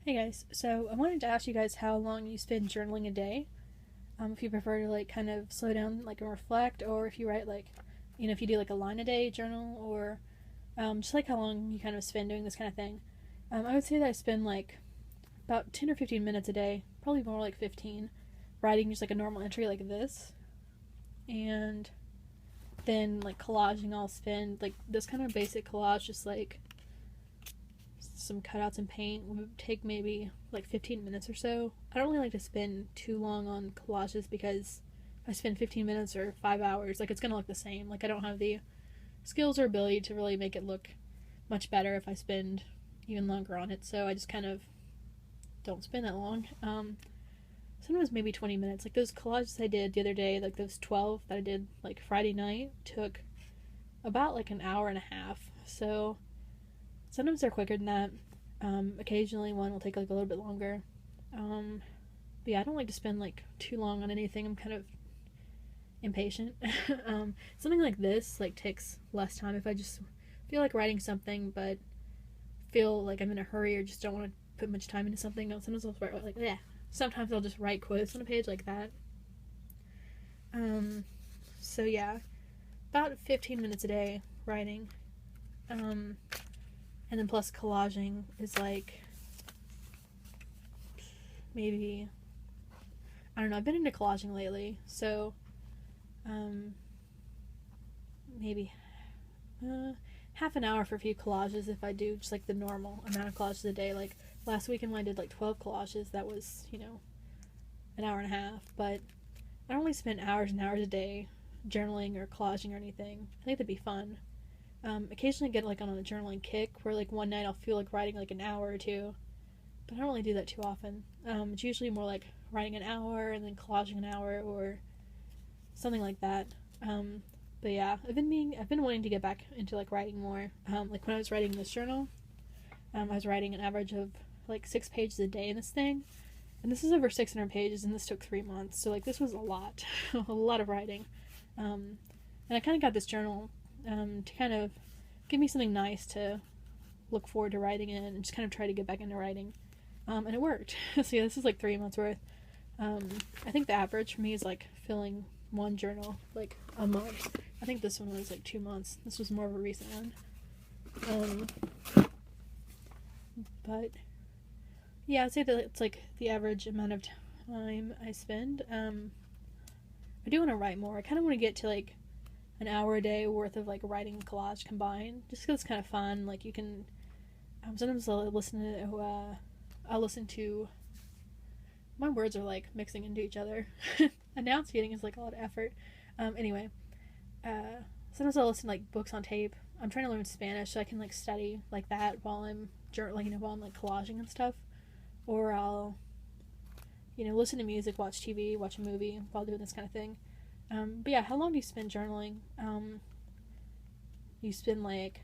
Hey guys, so I wanted to ask you guys how long you spend journaling a day. If you prefer to like kind of slow down, like and reflect, or if you write like, if you do like a line a day journal, or just like how long you kind of spend doing this kind of thing. I would say that I spend like about 10 or 15 minutes a day, probably more like 15, writing just like a normal entry like this, and then like collaging. I'll spend like this kind of basic collage, just like some cutouts and paint would take maybe like 15 minutes or so. I don't really like to spend too long on collages because if I spend 15 minutes or 5 hours, like it's gonna look the same. Like I don't have the skills or ability to really make it look much better if I spend even longer on it. So I just kind of don't spend that long. Sometimes maybe 20 minutes. Like those collages I did the other day, like those 12 that I did like Friday night, took about like an hour and a half. So sometimes they're quicker than that. Occasionally one will take like a little bit longer. But yeah, I don't like to spend like too long on anything. I'm kind of impatient. Something like this like takes less time if I just feel like writing something but feel like I'm in a hurry or just don't want to put much time into something. Sometimes I'll write like yeah. Sometimes I'll just write quotes on a page like that. So yeah, about 15 minutes a day writing. And then plus collaging is like maybe, I don't know, I've been into collaging lately, so maybe half an hour for a few collages if I do just like the normal amount of collages a day. Like last weekend when I did like 12 collages, that was, an hour and a half, but I don't really spend hours and hours a day journaling or collaging or anything. I think that'd be fun. Occasionally get like on a journaling kick where like one night I'll feel like writing like an hour or two, but I don't really do that too often. It's usually more like writing an hour and then collaging an hour or something like that. But yeah, I've been wanting to get back into like writing more. Like when I was writing this journal, I was writing an average of like 6 pages a day in this thing, and this is over 600 pages, and this took 3 months. So like this was a lot, a lot of writing. And I kind of got this journal to kind of give me something nice to look forward to writing in and just kind of try to get back into writing. And it worked. So yeah, this is like 3 months worth. I think the average for me is like filling one journal like a month. I think this one was like 2 months. This was more of a recent one. But yeah, I'd say that it's like the average amount of time I spend. I do want to write more. I kind of want to get to like an hour a day worth of like writing and collage combined, just because it's kind of fun. Like you can sometimes I'll listen to my words are like mixing into each other. Enunciating is like a lot of effort. Anyway, sometimes I'll listen to like books on tape. I'm trying to learn Spanish so I can like study like that while I'm while I'm like collaging and stuff, or I'll listen to music, watch TV, watch a movie while doing this kind of thing. But yeah, how long do you spend journaling? You spend like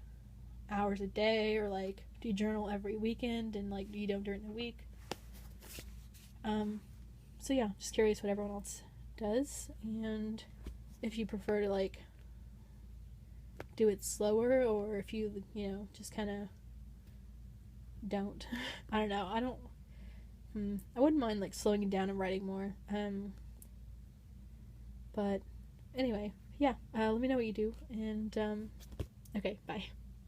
hours a day, or like do you journal every weekend and like do you don't during the week? So yeah, just curious what everyone else does, and if you prefer to like do it slower, or if you just kind of don't. I don't know. I wouldn't mind like slowing it down and writing more. But anyway, yeah. Let me know what you do, and okay, bye.